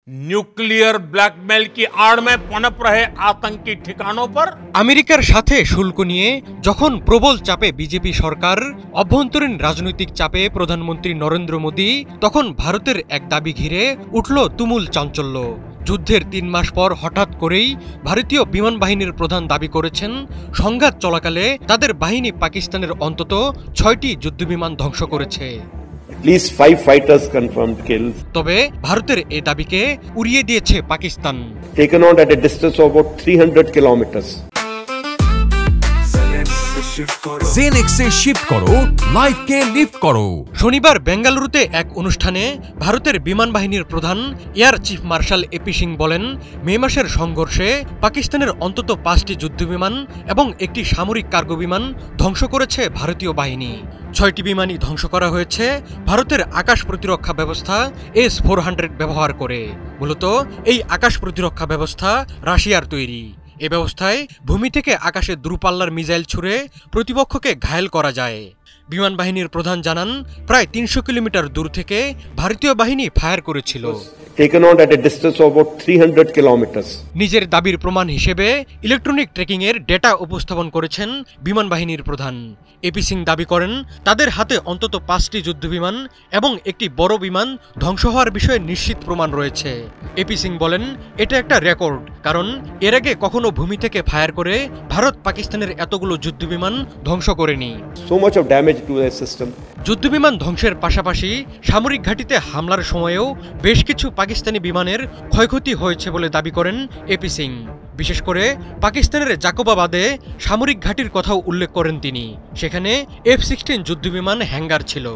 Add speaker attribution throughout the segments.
Speaker 1: Nuclear blackmail की आड़ में पनप रहे आतंकी ठिकानों पर
Speaker 2: আমেরিকার সাথে শুল্ক নিয়ে যখন প্রবল চাপে বিজেপি সরকার, অভ্যন্তরীণ রাজনৈতিক চাপে প্রধানমন্ত্রী নরেন্দ্র মোদী, তখন ভারতের এক দাবি ঘিরে উঠল তুমুল চাঞ্চল্য। যুদ্ধের ৩ মাস পর হঠাৎ করেই ভারতীয় বিমান বাহিনীর প্রধান দাবি করেছেন সংঘাত চলাকালে তাদের বাহিনী পাকিস্তানের অন্তত ৬টি যুদ্ধবিমান ধ্বংস করেছে।
Speaker 3: At least 5 fighters confirmed kills.
Speaker 2: তবে ভারতের এই দাবিকে উড়িয়ে দিয়েছে Pakistan.
Speaker 3: Taken out at a distance of about 300 kilometers.
Speaker 4: জেনেক্সে শিফট করো, লাইফকে লিফট করো।
Speaker 2: শনিবার বেঙ্গালুরুতে এক অনুষ্ঠানে ভারতের বিমান বাহিনীর প্রধান air chief marshal AP Singh বলেন, মে মাসের সংঘর্ষে পাকিস্তানের অন্তত 5টি যুদ্ধবিমান এবং একটি সামরিক কার্গো বিমান ধ্বংস করেছে ভারতীয় বাহিনী। 6টি বিমানই ধ্বংস করা হয়েছে ভারতের আকাশ প্রতিরক্ষা ব্যবস্থা S-400 ব্যবহার করে। মূলত এই আকাশ প্রতিরক্ষা ব্যবস্থা রাশিয়ার তৈরি। এ ব্যবস্থায় ভূমি থেকে আকাশে দূরপাল্লার মিসাইল ছুড়ে প্রতিপক্ষকে ঘায়েল করা যায়। বিমান বাহিনীর প্রধান জানান, প্রায় 300 কিলোমিটার দূর থেকে ভারতীয় বাহিনী ফায়ার করেছিল।
Speaker 3: Taken out at a distance of about 300 kilometers.
Speaker 2: নিজের দাবির প্রমাণ হিসেবে ইলেকট্রনিক ট্র্যাকিং এর ডেটা উপস্থাপন করেছেন বিমান বাহিনীর প্রধান। এপি সিং দাবি করেন, তাদের হাতে অন্তত 5টি যুদ্ধবিমান এবং একটি বড় বিমান ধ্বংস হওয়ার বিষয়ে নিশ্চিত প্রমাণ রয়েছে। এপি সিং বলেন, এটা একটা রেকর্ড, কারণ এর আগে কখনো ভূমি থেকে ফায়ার করে ভারত পাকিস্তানের এতগুলো যুদ্ধবিমান ধ্বংস করেনি।
Speaker 3: So much of damage to the system.
Speaker 2: যুদ্ধবিমান ধ্বংসের পাশাপাশি সামরিক ঘাঁটিতে হামলার সময়েও বেশ কিছু পাকিস্তানি বিমানের ক্ষয়ক্ষতি হয়েছে বলে দাবি করেন এপি সিং। বিশেষ করে পাকিস্তানের জাকোবাবাদে সামরিক ঘাঁটির কথাও উল্লেখ করেন তিনি। সেখানে F-16 যুদ্ধবিমান হ্যাঙ্গার ছিল।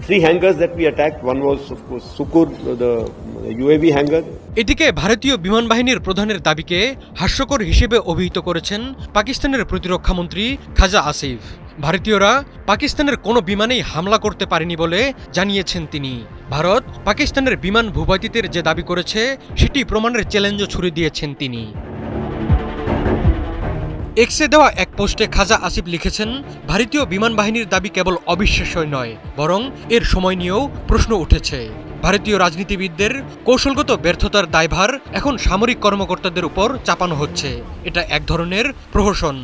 Speaker 3: 3 hangars that we attacked. One was of course Sukur, the UAV hangar.
Speaker 2: এদিকে ভারতীয় বিমান বাহিনীর প্রধানের দাবিকে হাস্যকর হিসেবে অভিহিত করেছেন পাকিস্তানের প্রতিরক্ষা মন্ত্রী খাজা আসিফ। ভারতীয়রা পাকিস্তানের কোনো বিমানেই হামলা করতে পারেনি বলে জানিয়েছেন তিনি। ভারত পাকিস্তানের বিমান ভূপাতিতের যে দাবি করেছে সেটি প্রমাণের চ্যালেঞ্জও ছুড়ে দিয়েছেন তিনি। এক্সে দেওয়া এক পোস্টে খাজা আসিফ লিখেছেন, ভারতীয় বিমান বাহিনীর দাবি কেবল অবিশ্বাস্যই নয়, বরং এর সময় নিয়েও প্রশ্ন উঠেছে। ভারতীয় রাজনীতিবিদদের কৌশলগত ব্যর্থতার দায়ভার এখন সামরিক কর্মকর্তাদের উপর চাপানো হচ্ছে। এটা এক ধরনের প্রহসন।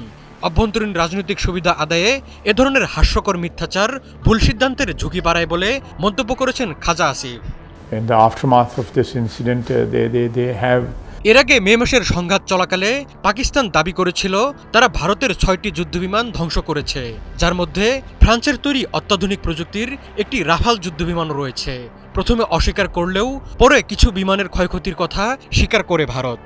Speaker 2: অভ্যন্তরীণ রাজনৈতিক সুবিধা আদায়ে এ ধরনের হাস্যকর মিথ্যাচার ভুল সিদ্ধান্তের ঝুঁকি বাড়ায় বলে মন্তব্য করেছেন খাজা Asif.
Speaker 5: In the aftermath of this incident, they have
Speaker 2: এর আগে মে মাসের সংঘাত চলাকালে পাকিস্তান দাবি করেছিল তারা ভারতের 6টি যুদ্ধবিমান ধ্বংস করেছে, যার মধ্যে ফ্রান্সের তৈরি অত্যাধুনিক প্রযুক্তির একটি রাফাল যুদ্ধবিমানও রয়েছে। প্রথমে অস্বীকার করলেও পরে কিছু বিমানের ক্ষয়ক্ষতির কথা স্বীকার করে ভারত।